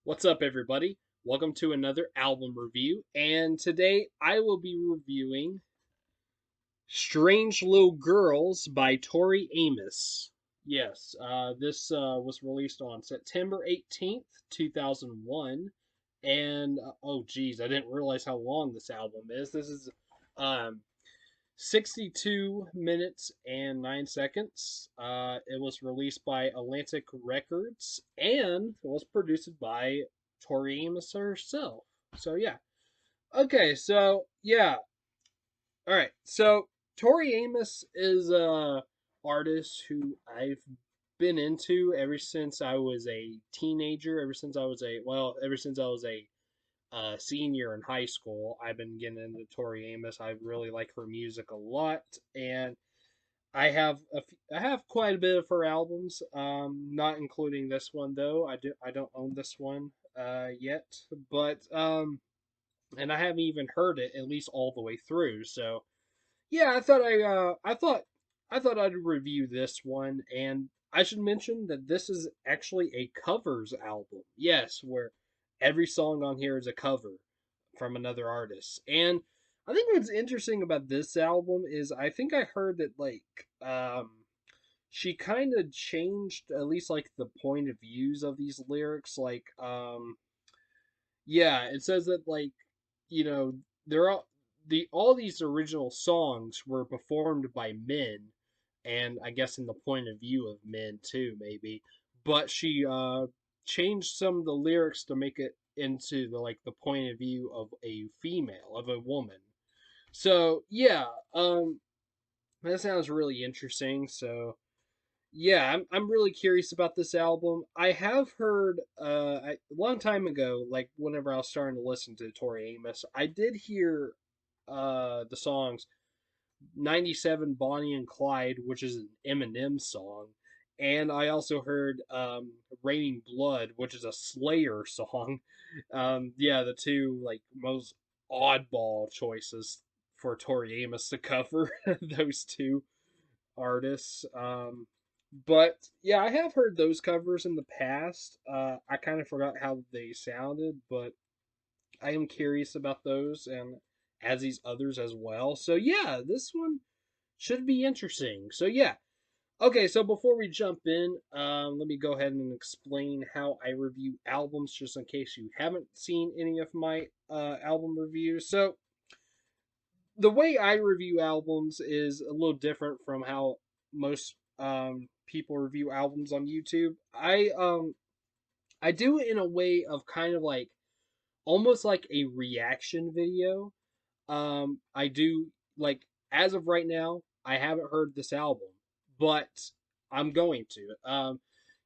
What's up, everybody? Welcome to another album review, and today I will be reviewing Strange Little Girls by Tori Amos. Yes, this was released on September 18th, 2001, and oh geez, I didn't realize how long this album is. This is um, 62 minutes and 9 seconds. It was released by Atlantic Records and was produced by Tori Amos herself. So, yeah. Okay, so, yeah. All right. So, Tori Amos is a artist who I've been into ever since I was a teenager, ever since I was a senior in high school. I've been getting into Tori Amos. I really like her music a lot, and I have quite a bit of her albums. Not including this one though. I don't own this one yet, but and I haven't even heard it at least all the way through. So yeah, I thought I'd review this one, and I should mention that this is actually a covers album. Yes, where every song on here is a cover from another artist. And I think what's interesting about this album is I think I heard that she kind of changed at least like the point of views of these lyrics. Yeah, it says that you know they're all these original songs were performed by men, and I guess in the point of view of men too, maybe. But she changed some of the lyrics to make it into the point of view of a female, of a woman. So yeah, that sounds really interesting. So yeah, I'm really curious about this album. I have heard a long time ago, like whenever I was starting to listen to Tori Amos, I did hear the songs 97 Bonnie and Clyde, which is an Eminem song, and I also heard Raining Blood, which is a Slayer song. Yeah, the two like most oddball choices for Tori Amos to cover those two artists. But yeah, I have heard those covers in the past. I kind of forgot how they sounded, but I am curious about those and as these others as well. So yeah, this one should be interesting. So yeah. Okay, so before we jump in, let me go ahead and explain how I review albums, just in case you haven't seen any of my album reviews. So the way I review albums is a little different from how most people review albums on YouTube. I do it in a way of kind of like almost like a reaction video. I do like as of right now, I haven't heard this album, but I'm going to.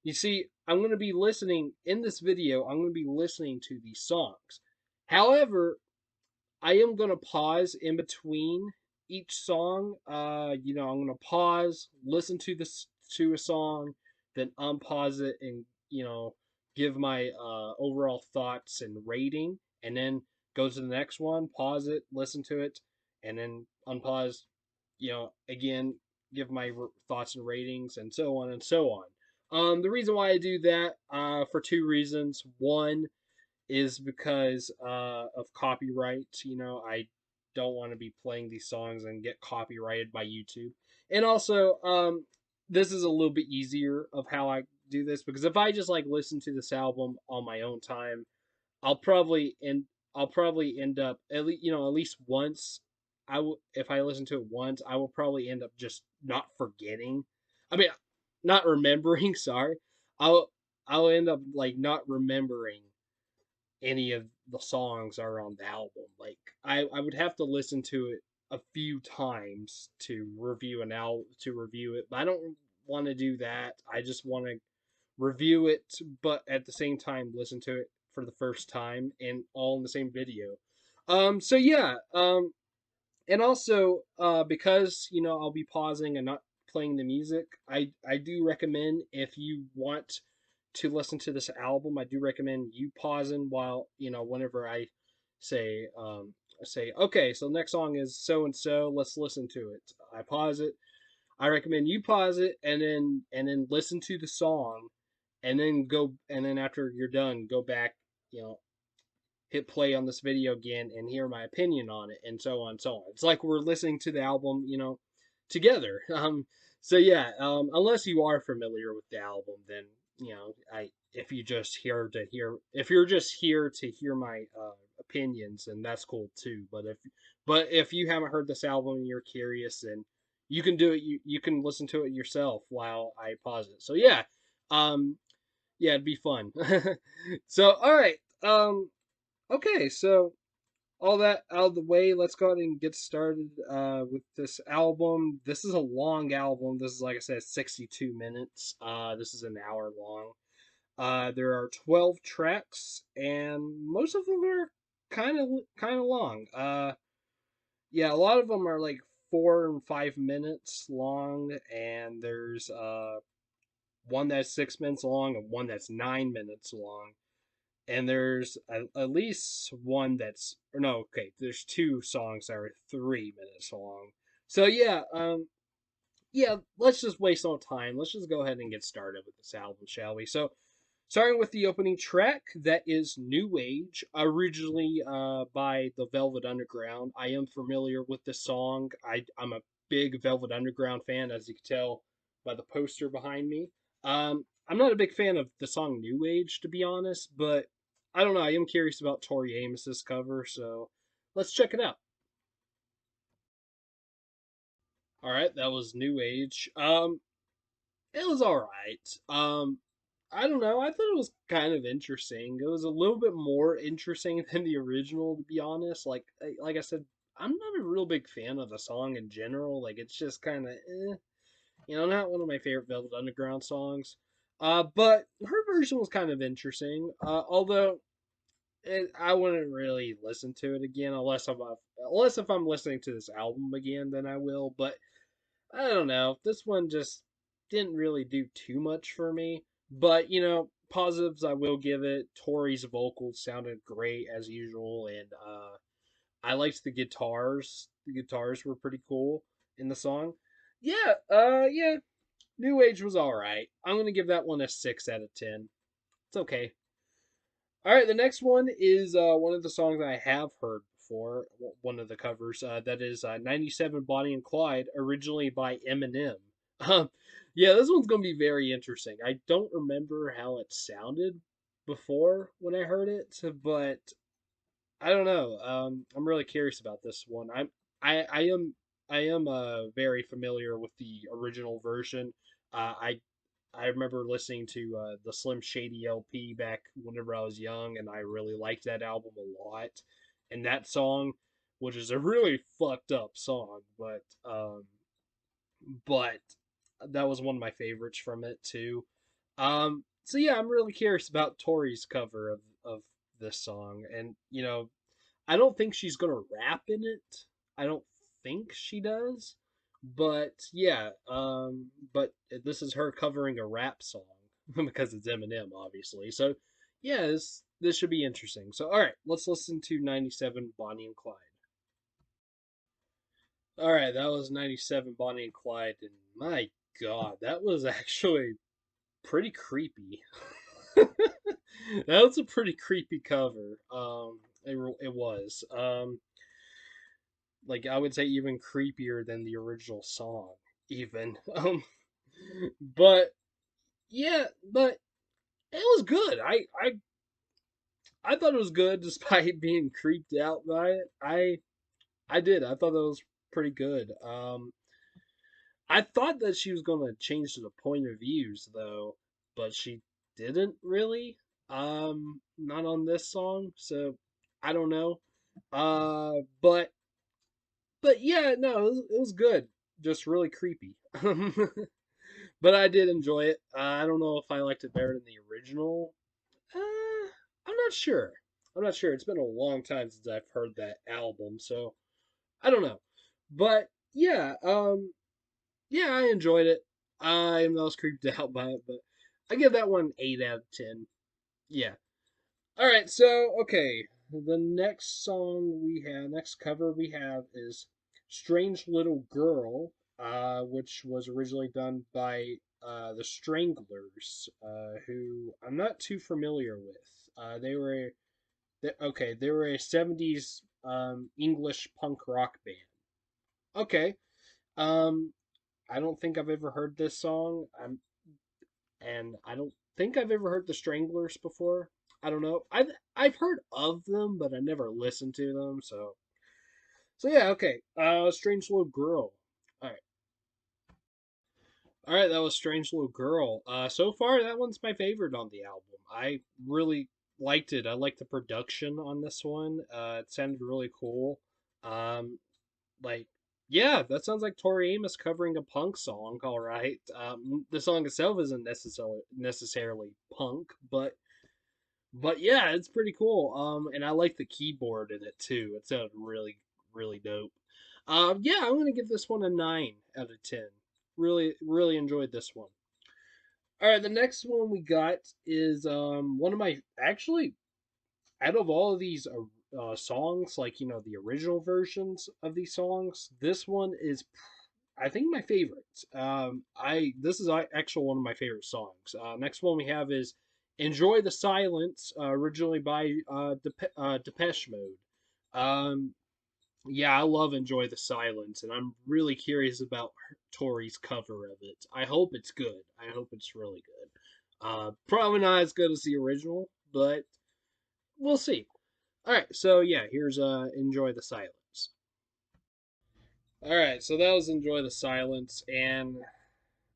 You see, I'm going to be listening in this video. I'm going to be listening to these songs. However, I am gonna pause in between each song. I'm gonna pause, listen to this to a song, then unpause it, and give my overall thoughts and rating, and then go to the next one, pause it, listen to it, and then unpause. Again, give my thoughts and ratings, and so on and so on. The reason why I do that for two reasons. One is because of copyright. I don't want to be playing these songs and get copyrighted by YouTube. And also, this is a little bit easier of how I do this because if I just like listen to this album on my own time, I'll probably end I'll probably end up at least once. If I listen to it once, I will probably end up just not forgetting. I mean, not remembering. Sorry, I'll I'll end up like not remembering any of the songs are on the album. Like I would have to listen to it a few times to review it, but I don't want to do that. I just want to review it, but at the same time listen to it for the first time and all in the same video. So yeah, and also because I'll be pausing and not playing the music, I do recommend if you want to listen to this album, I do recommend you pausing while whenever I say okay, so the next song is so and so, let's listen to it. I pause it. I recommend you pause it and then listen to the song and then after you're done, go back you know, hit play on this video again and hear my opinion on it, and so on and so on. It's like we're listening to the album, together. So yeah, unless you are familiar with the album, then I if you just here to hear if you're just here to hear my opinions, then that's cool too. But if you haven't heard this album and you're curious, then you can do it. You can listen to it yourself while I pause it. So um, yeah, it'd be fun. So all right, okay, so all that out of the way, let's go ahead and get started with this album. This is a long album. This is, like I said, 62 minutes. This is an hour long. There are 12 tracks, and most of them are kind of long. Yeah, a lot of them are like 4 and 5 minutes long, and there's one that's 6 minutes long and one that's 9 minutes long, and there's at least one that's or no okay there's two songs that are 3 minutes long. So yeah, let's just waste no time. Let's just go ahead and get started with this album, shall we? So starting with the opening track, that is New Age, originally by the Velvet Underground. I am familiar with this song. I'm a big Velvet Underground fan, as you can tell by the poster behind me. I'm not a big fan of the song New Age, to be honest, but I don't know. I am curious about Tori Amos's cover, so let's check it out. All right, that was New Age. It was all right. I don't know. I thought it was kind of interesting. It was a little bit more interesting than the original, to be honest. Like I said, I'm not a real big fan of the song in general. Like it's just kind of, not one of my favorite Velvet Underground songs. But her version was kind of interesting. Although I wouldn't really listen to it again unless if I'm listening to this album again, then I will. But I don't know. This one just didn't really do too much for me. But, positives I will give it. Tori's vocals sounded great as usual, and I liked the guitars. The guitars were pretty cool in the song. Yeah. New Age was alright. I'm gonna give that one a 6 out of 10. It's okay. Alright, the next one is one of the songs I have heard before, one of the covers. That is 97 Bonnie and Clyde, originally by Eminem. Um, yeah, this one's going to be very interesting. I don't remember how it sounded before when I heard it, but I don't know. I'm really curious about this one. I, I am I am very familiar with the original version. I remember listening to the Slim Shady LP back whenever I was young, and I really liked that album a lot. And that song, which is a really fucked up song, but that was one of my favorites from it too. So yeah, I'm really curious about Tori's cover of this song, and I don't think she's gonna rap in it. I don't think she does, but yeah, but this is her covering a rap song because it's Eminem, obviously. So yeah, this should be interesting. So all right, let's listen to 97 Bonnie and Clyde. All right, that was 97 Bonnie and Clyde, and my God, that was actually pretty creepy. That was a pretty creepy cover. It was. Like I would say even creepier than the original song, even. But yeah, but it was good. I thought it was good despite being creeped out by it. I did. I thought that was pretty good. I thought that she was gonna change to the point of views though, but she didn't really. Not on this song, so I don't know. But yeah, no, it was good. Just really creepy. But I did enjoy it. I don't know if I liked it better than the original. I'm not sure. I'm not sure. It's been a long time since I've heard that album, so I don't know. But yeah, I enjoyed it. I'm not creeped out by it, but I give that one 8 out of 10. Yeah. All right. So okay, the next cover we have is "Strange Little Girl," which was originally done by the Stranglers, who I'm not too familiar with. They were a '70s English punk rock band. Okay. Um, I don't think I've ever heard this song. And I don't think I've ever heard the Stranglers before. I don't know. I've heard of them, but I never listened to them. So yeah, okay. Strange Little Girl. All right, all right. That was Strange Little Girl. So far that one's my favorite on the album. I really liked it. I liked the production on this one. It sounded really cool. Um, like yeah, that sounds like Tori Amos covering a punk song. All right. The song itself isn't necessarily punk, but yeah, it's pretty cool. And I like the keyboard in it too. It sounded really dope. Yeah, I'm gonna give this one a 9 out of 10. Really enjoyed this one. All right, the next one we got is one of my actually out of all of these songs, like the original versions of these songs, this one is I think my favorite. I This is actually one of my favorite songs. Next one we have is "Enjoy the Silence," originally by Depeche Mode. Um, yeah, I love "Enjoy the Silence," and I'm really curious about Tori's cover of it. I hope it's good. I hope it's really good. Probably not as good as the original, but we'll see. All right, so yeah, here's "Enjoy the Silence." All right, so that was "Enjoy the Silence," and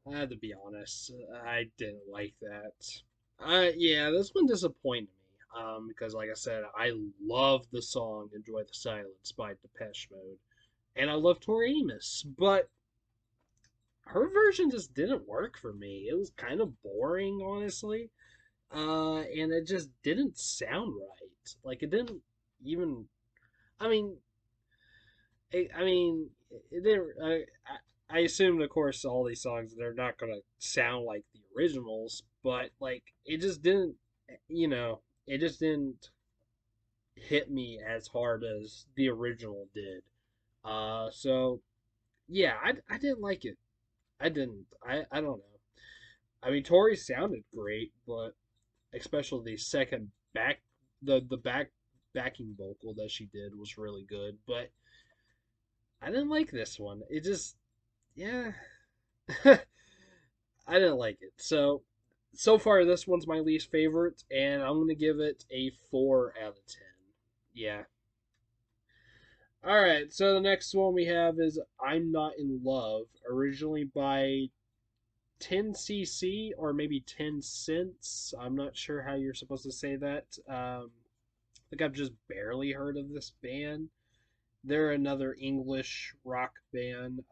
I had to be honest, I didn't like that. Yeah, this one disappointed me. Because like I said, I love the song "Enjoy the Silence" by Depeche Mode, and I love Tori Amos, but her version just didn't work for me. It was kind of boring, honestly, and it just didn't sound right. Like it didn't even. I mean, I mean, it didn't. I assumed, of course, all these songs they're not gonna sound like the originals, but like it just didn't. You know, it just didn't hit me as hard as the original did. So yeah, I didn't like it. I didn't. I don't know. I mean, Tori sounded great, but especially the second the backing vocal that she did was really good. But I didn't like this one. It just yeah, I didn't like it. So far this one's my least favorite, and I'm gonna give it a 4 out of 10. Yeah. All right. So the next one we have is "I'm Not in Love," originally by 10cc or maybe 10 cents. I'm not sure how you're supposed to say that. I think I've just barely heard of this band. They're another English rock band.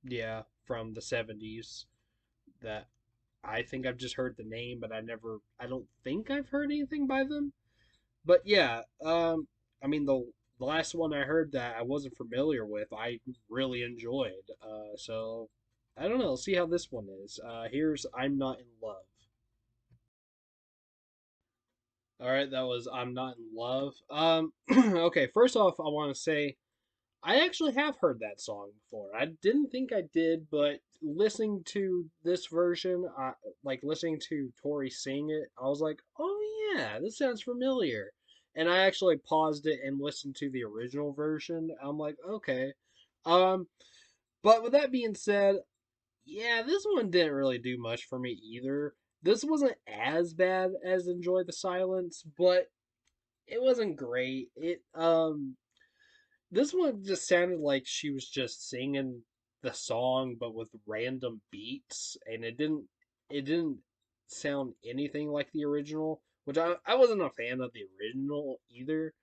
Yeah, from the '70s. That I think I've just heard the name, but I don't think I've heard anything by them. But yeah, I mean the last one I heard that I wasn't familiar with, I really enjoyed. So I don't know. See how this one is. Here's "I'm Not in Love." All right, that was "I'm Not in Love." Okay. First off, I want to say I actually have heard that song before. I didn't think I did, but listening to this version, like listening to Tori sing it, I was like, "Oh yeah, this sounds familiar." And I actually paused it and listened to the original version. I'm like, "Okay." Um, but with that being said, yeah, this one didn't really do much for me either. This wasn't as bad as "Enjoy the Silence," but it wasn't great. This one just sounded like she was just singing the song but with random beats, and it didn't sound anything like the original, which I wasn't a fan of the original either.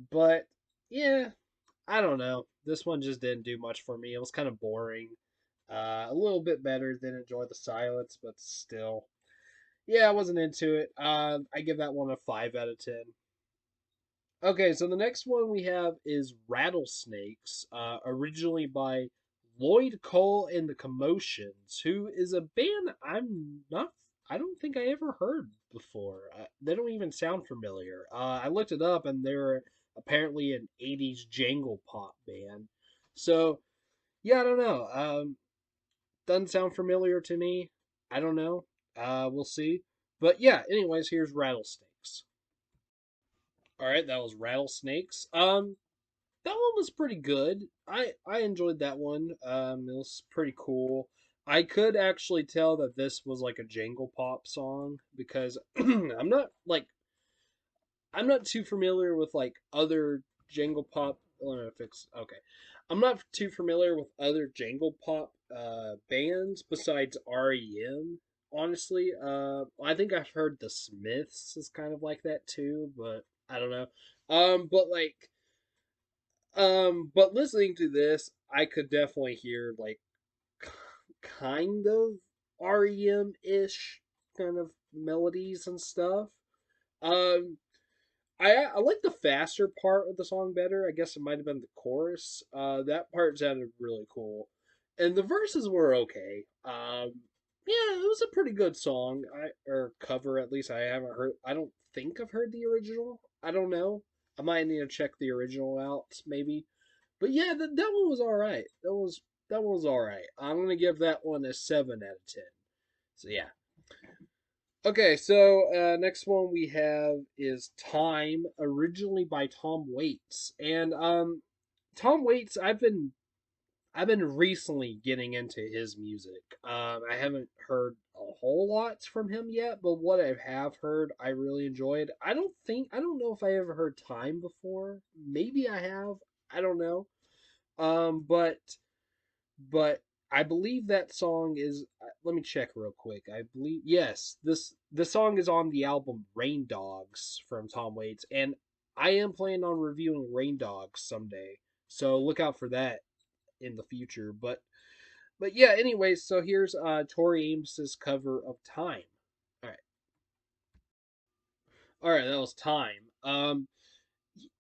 But yeah, I don't know. This one just didn't do much for me. It was kind of boring. A little bit better than "Enjoy the Silence," but still. Yeah, I wasn't into it. I give that one a 5 out of 10. Okay, so the next one we have is "Rattlesnakes," originally by Lloyd Cole and the Commotions, who is a band I don't think I ever heard before. They don't even sound familiar. I looked it up and they're apparently an '80s jangle pop band. So, yeah, I don't know. Doesn't sound familiar to me. I don't know. We'll see. But yeah, anyways, here's Rattlesnakes. All right, that was Rattlesnakes. That one was pretty good. I enjoyed that one. It was pretty cool. I could actually tell that this was like a jangle pop song because I'm not too familiar with like other jangle pop. Let me fix. Okay, I'm not too familiar with other jangle pop bands besides REM. Honestly, I think I've heard the Smiths is kind of like that too, but I don't know. But like but listening to this, I could definitely hear like kind of REM ish kind of melodies and stuff. Um, I like the faster part of the song better. I guess it might have been the chorus. That part sounded really cool, and the verses were okay. Yeah, it was a pretty good song. Or cover at least. I haven't heard. I don't think I've heard the original. I don't know. I might need to check the original out maybe. But yeah, that one was all right. That one was all right. I'm gonna give that one a 7 out of 10. So yeah. Okay, so next one we have is Time, originally by Tom Waits, and Tom Waits. I've been recently getting into his music. I haven't heard a whole lot from him yet, but what I have heard, I really enjoyed. I don't know if I ever heard Time before. Maybe I have. I don't know. Um, but but I believe that song is. Let me check real quick. I believe yes, this song is on the album Rain Dogs from Tom Waits, and I am planning on reviewing Rain Dogs someday. So look out for that in the future. But yeah. Anyways, so here's Tori Amos's cover of Time. All right, all right, that was Time.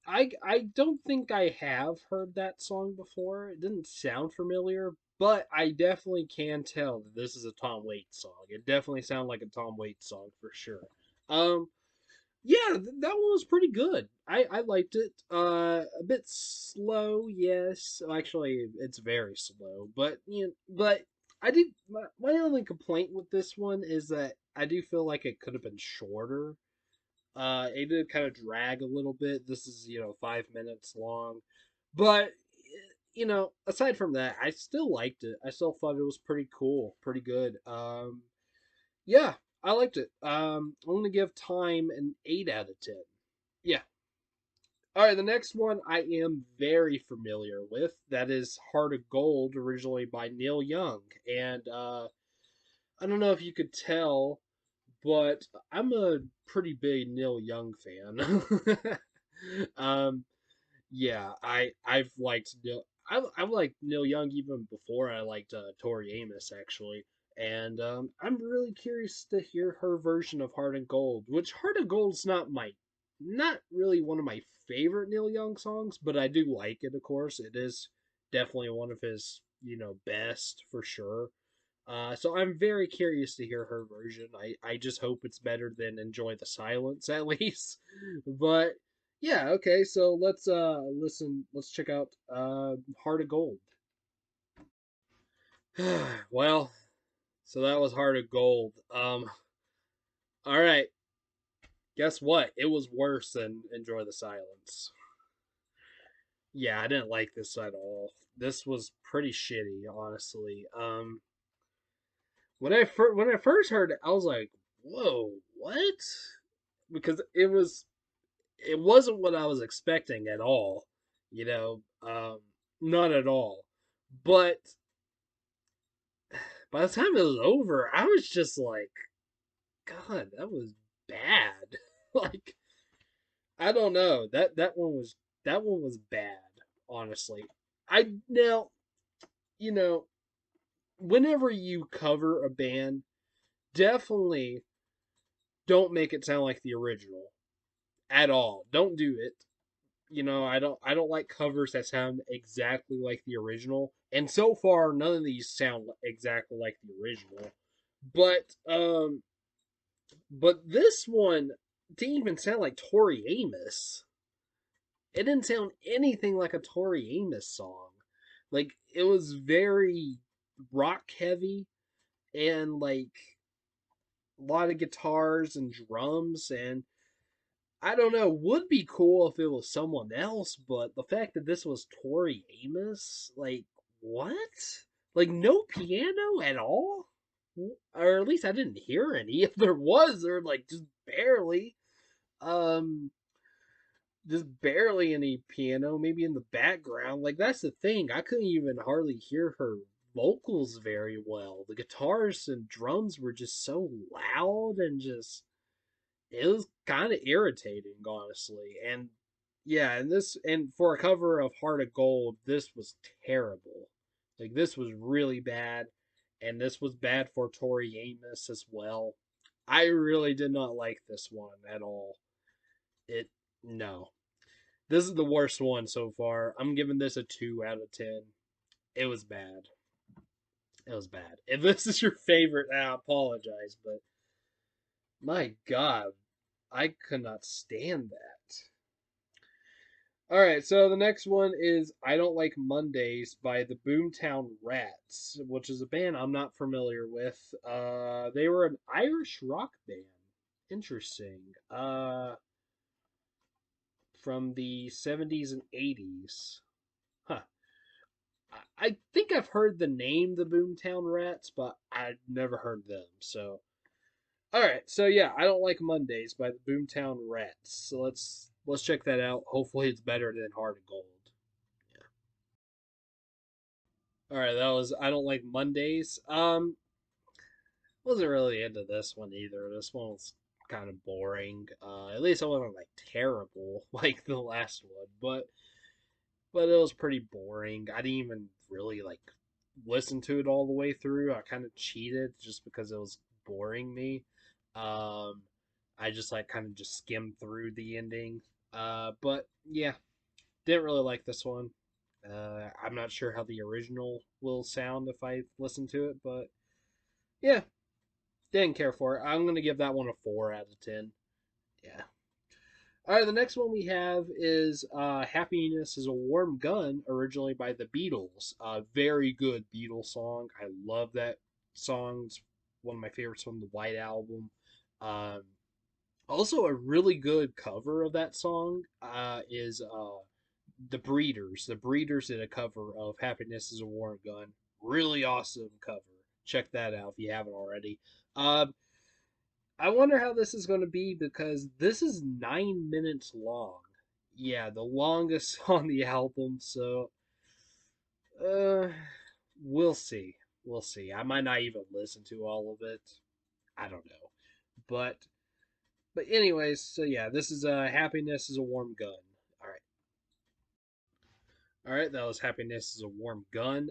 I don't think I have heard that song before. It didn't sound familiar, but I definitely can tell that this is a Tom Waits song. It definitely sounds like a Tom Waits song for sure. Um, yeah, that one was pretty good. I liked it. A bit slow, yes. Actually, it's very slow, but but I did my only complaint with this one is that I do feel like it could have been shorter. It did kind of drag a little bit. This is 5 minutes long, but aside from that, I still liked it. I still thought it was pretty cool, pretty good. Yeah, I liked it. I'm gonna give Time an 8 out of 10. Yeah. All right, the next one I am very familiar with. That is Heart of Gold, originally by Neil Young, and I don't know if you could tell, but I'm a pretty big Neil Young fan. um, yeah, I've liked Neil Young even before I liked Tori Amos actually, and I'm really curious to hear her version of Heart and Gold, which Heart of Gold's not really one of my favorite Neil Young songs, but I do like it. Of course, it is definitely one of his best for sure. So I'm very curious to hear her version. I just hope it's better than Enjoy the Silence at least. But yeah, okay, so let's check out Heart of Gold. Well, so that was Heart of Gold. All right, guess what? It was worse than Enjoy the Silence. Yeah, I didn't like this at all. This was pretty shitty, honestly. When I first heard it, I was like, "Whoa, what?" Because it wasn't what I was expecting at all. You know, not at all. But by the time it was over, I was just like, God, that was bad. Like, I don't know. That one was bad, honestly. I now, you know, whenever you cover a band, definitely don't make it sound like the original at all. Don't do it. I don't like covers that sound exactly like the original. And so far none of these sound exactly like the original. But this one didn't even sound like Tori Amos. It didn't sound anything like a Tori Amos song. Like it was very rock heavy and a lot of guitars and drums, and I don't know, would be cool if it was someone else, but the fact that this was Tori Amos, like, what? Like, no piano at all? Or at least I didn't hear any. If there was, or like just barely. Um, just barely any piano, maybe in the background. Like, that's the thing. I couldn't even hardly hear her vocals very well. The guitars and drums were just so loud and just it was kind of irritating, honestly. And yeah, and for a cover of Heart of Gold, this was terrible. Like this was really bad, and this was bad for Tori Amos as well. I really did not like this one at all. It no. This is the worst one so far. I'm giving this a 2 out of 10. It was bad. It was bad. If this is your favorite, I apologize, but my god, I could not stand that. All right, so the next one is I Don't Like Mondays by the Boomtown Rats, which is a band I'm not familiar with. They were an Irish rock band. Interesting. From the 70s and 80s. Huh. I think I've heard the name the Boomtown Rats, but I've never heard them. So, all right. So yeah, I Don't Like Mondays by the Boomtown Rats. So let's check that out. Hopefully, it's better than Heart of Gold. All right, that was I Don't Like Mondays. Wasn't really into this one either. This one was kind of boring. At least it wasn't like terrible like the last one, but it was pretty boring. I didn't even really like listen to it all the way through. I kind of cheated just because it was boring me. Um, I just like kind of just skimmed through the ending. But yeah, didn't really like this one. I'm not sure how the original will sound if I listen to it, but yeah, didn't care for it. I'm gonna give that one a 4 out of 10. Yeah. All right, the next one we have is "Happiness Is a Warm Gun," originally by the Beatles. Very good Beatles song. I love that song. It's one of my favorites from the White Album. Um, Also, a really good cover of that song is the Breeders. The Breeders did a cover of "Happiness Is a Warm Gun." Really awesome cover. Check that out if you haven't already. Um, I wonder how this is going to be because this is 9 minutes long. Yeah, the longest on the album. So, uh, we'll see. We'll see. I might not even listen to all of it. I don't know. But anyways, so yeah, this is "Happiness Is a Warm Gun." All right. All right, that was "Happiness Is a Warm Gun."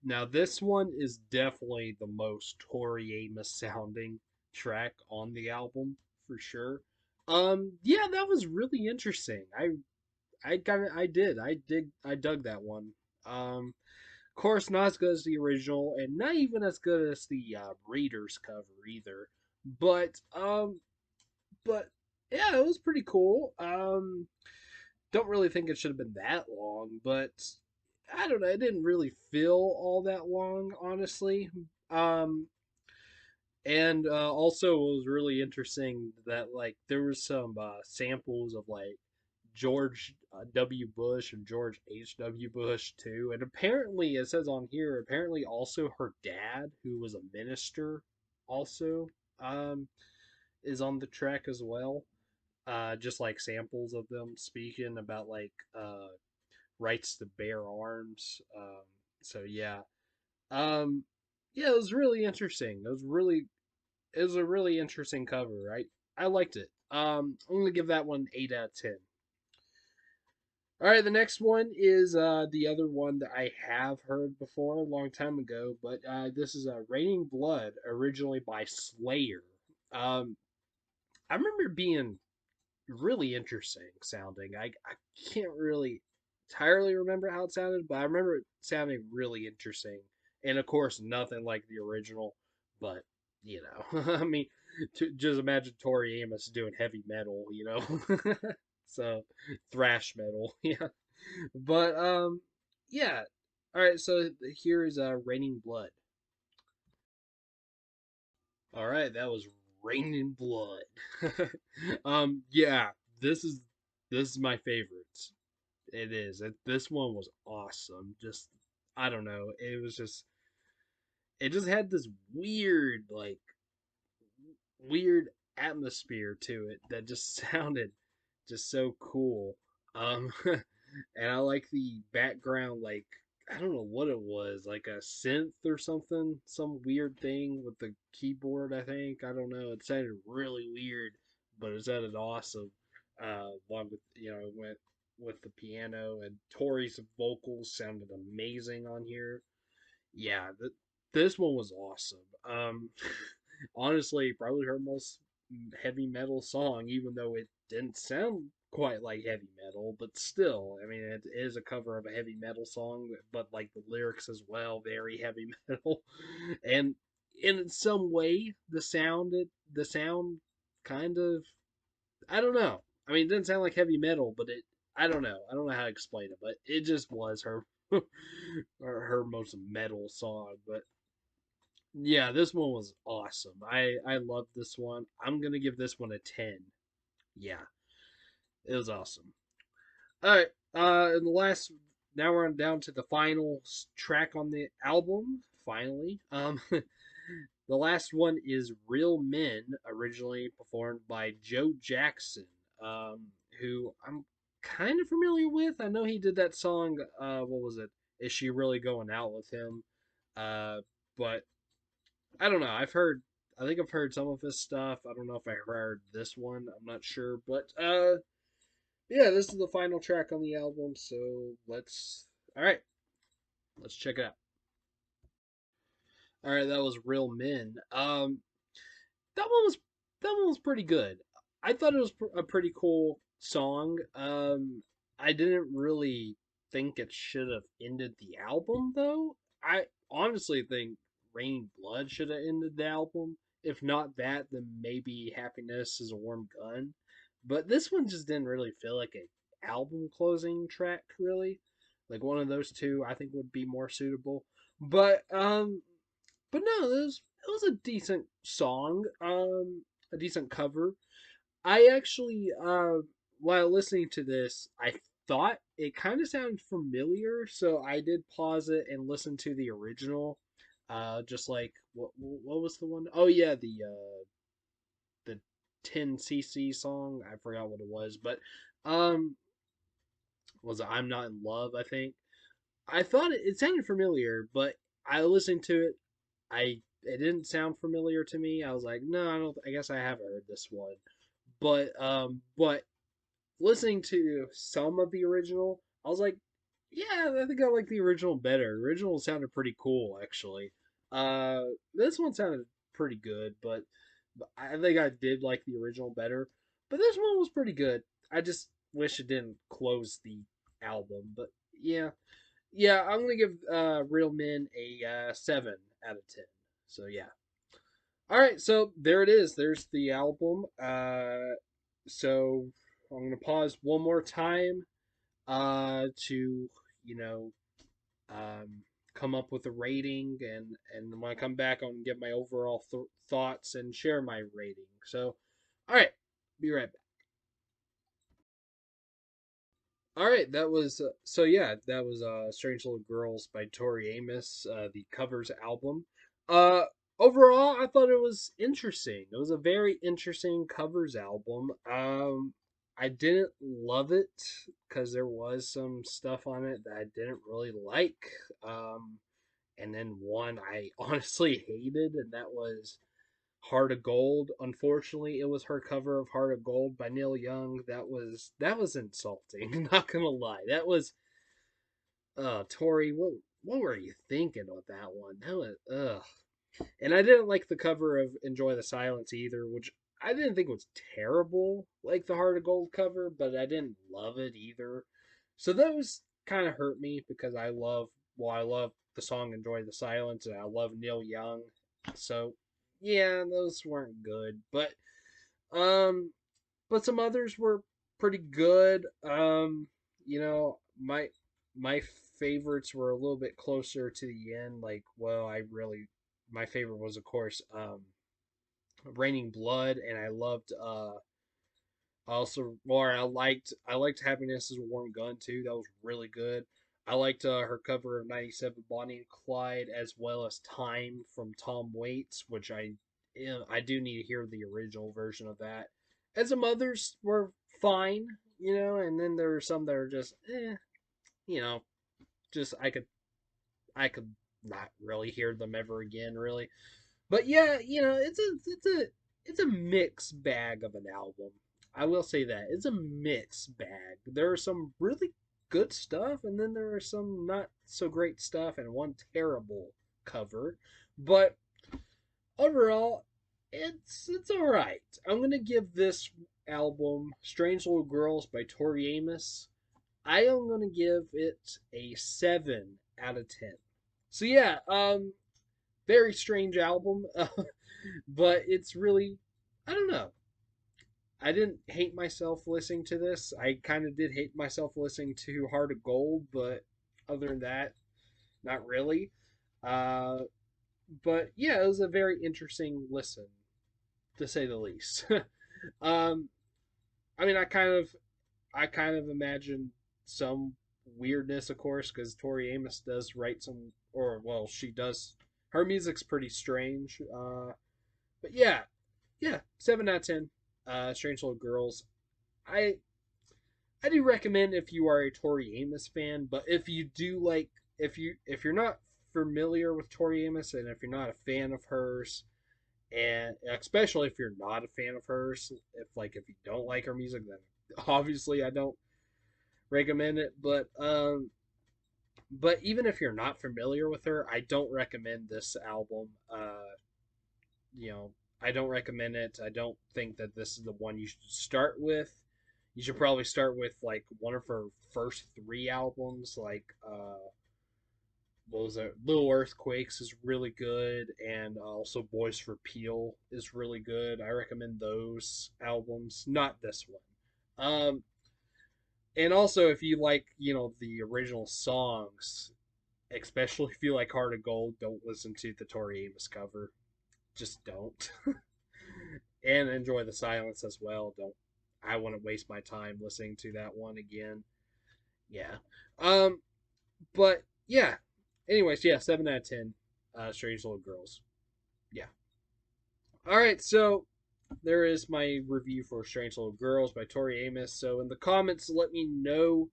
Now this one is definitely the most Tori Amos sounding track on the album for sure. Yeah, that was really interesting. I dug that one. Of course, not as good as the original, and not even as good as the Readers cover either. But but yeah, it was pretty cool. Don't really think it should have been that long, but I don't know. It didn't really feel all that long, honestly. Um, and also, it was really interesting that like there was some samples of like George W. Bush and George H.W. Bush too, and apparently it says on here apparently also her dad, who was a minister, also um, is on the track as well. Just like samples of them speaking about like rights to bear arms. So yeah, um, yeah, it was really interesting. It was a really interesting cover. I liked it. I'm gonna give that one 8 out of 10. All right, the next one is the other one that I have heard before a long time ago, but this is Raining Blood, originally by Slayer. Um, I remember it being really interesting sounding. I can't really entirely remember how it sounded, but I remember it sounding really interesting. And of course, nothing like the original, but you know, I mean, just imagine Tori Amos doing heavy metal, you know? So, thrash metal, yeah. But, yeah. All right, so here is Raining Blood. All right, that was Raining Blood. Yeah, this is this is my favorite. It is. This one was awesome. Just I don't know. It just had this weird atmosphere to it that just sounded just so cool. Um, and I like the background, like I don't know what it was, like a synth or something, some weird thing with the keyboard. I think I don't know. It sounded really weird, but it sounded awesome. Along with went with the piano and Tori's vocals sounded amazing on here. Yeah, this one was awesome. Honestly, probably her most heavy metal song, even though it didn't sound quite like heavy metal, but still, I mean, it is a cover of a heavy metal song, but like the lyrics as well, very heavy metal, and in some way, the sound kind of, I don't know. I mean, it didn't sound like heavy metal, but I don't know. I don't know how to explain it, but it just was her, her most metal song, but yeah, this one was awesome. I love this one. I'm gonna give this one a 10. Yeah, it was awesome. All right, and the last now we're down to the final track on the album. Finally, the last one is "Real Men," originally performed by Joe Jackson, who I'm kind of familiar with. I know he did that song. What was it? Is she really going out with him? Uh, but I don't know. I think I've heard some of his stuff. I don't know if I heard this one. I'm not sure, but yeah, this is the final track on the album. So all right, let's check it out. All right, that was Real Men. That one was that one was pretty good. I thought it was a pretty cool song. I didn't really think it should have ended the album though. I honestly think Rain Blood should have ended the album. If not that, then maybe Happiness is a Warm Gun. But this one just didn't really feel like a album closing track really. Like one of those two I think would be more suitable. But no, it was a decent song, a decent cover. I actually, while listening to this, I thought it kind of sounded familiar, so I did pause it and listen to the original. Just like what was the one? Oh yeah, the 10cc song. I forgot what it was, but um, was it I'm Not in Love? I think. I thought it sounded familiar, but I listened to it. It didn't sound familiar to me. I was like, no, I don't. I guess I haven't heard this one. But listening to some of the original, I was like, yeah, I think I like the original better. The original sounded pretty cool, actually. Uh, this one sounded pretty good, but I think I did like the original better. But this one was pretty good. I just wish it didn't close the album. But yeah, yeah, I'm gonna give Real Men a 7 out of 10. So yeah. All right, so there it is. There's the album. So I'm gonna pause one more time to you know um, come up with a rating, and when I come back, I'm gonna give my overall thoughts and share my rating. So, all right, be right back. All right, that was so yeah, that was Strange Little Girls by Tori Amos, the covers album. Uh Overall, I thought it was interesting. It was a very interesting covers album. I didn't love it cuz there was some stuff on it that I didn't really like. And then one I honestly hated, and that was Heart of Gold. Unfortunately, it was her cover of Heart of Gold by Neil Young. That was insulting. Not gonna lie, that was Tori. What were you thinking with that one? That was And I didn't like the cover of Enjoy the Silence either, which I didn't think was terrible, like the Heart of Gold cover, but I didn't love it either. So those kind of hurt me because I love the song Enjoy the Silence and I love Neil Young. So yeah, those weren't good, um, but some others were pretty good. You know, my favorites were a little bit closer to the end. Like, well, I really my favorite was of course Raining Blood, and I loved also, or I liked Happiness is a Warm Gun too. That was really good. I liked her cover of '97 Bonnie and Clyde, as well as Time from Tom Waits, which I do need to hear the original version of that. And some others were fine, and then there were some that are just you know, just I could not really hear them ever again, really. But yeah, it's a mixed bag of an album. I will say that it's a mixed bag. There are some really good stuff, and then there are some not so great stuff, and one terrible cover. But overall, it's all right. I'm gonna give this album "Strange Little Girls" by Tori Amos. I am gonna give it a 7 out of 10. So yeah, very strange album, but it's really, I don't know. I didn't hate myself listening to this. I kind of did hate myself listening to Heart of Gold, but other than that, not really. Uh, but yeah, it was a very interesting listen, to say the least. um, I mean, I kind of imagine some weirdness, of course, because Tori Amos does write some, or well, she does. Her music's pretty strange. But yeah, 7 out of 10. Strange Little Girls. I I do recommend if you are a Tori Amos fan, but if you do like, if you're not familiar with Tori Amos, and if you're not a fan of hers, and especially if you're not a fan of hers, if you don't like her music, then obviously I don't recommend it. But even if you're not familiar with her, I don't recommend this album. You know, I don't recommend it. I don't think that this is the one you should start with. You should probably start with like one of her first 3 albums, like what was it? Little Earthquakes is really good, and also Boys for Peel is really good. I recommend those albums, not this one. And also if you like, the original songs, especially if you like Heart of Gold, don't listen to the Tori Amos cover. Just don't. And enjoy the silence as well. Don't. I wouldn't waste my time listening to that one again. Yeah. Um. But yeah. Anyways, yeah. 7 out of 10. Strange Little Girls. Yeah. All right. So there is my review for Strange Little Girls by Tori Amos. So in the comments, let me know.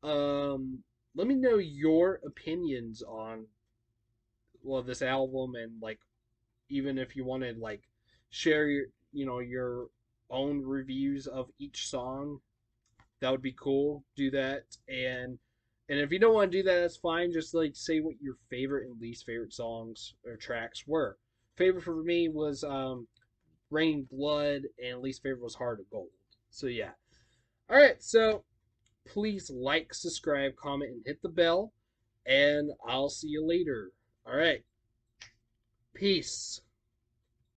Let me know your opinions on this album, and like, even if you want to like share your own reviews of each song, that would be cool. Do that. And if you don't want to do that, that's fine. Just like say what your favorite and least favorite songs or tracks were. Favorite for me was Raining Blood, and least favorite was Heart of Gold. So yeah. All right. So please like, subscribe, comment, and hit the bell. And I'll see you later. All right. Peace.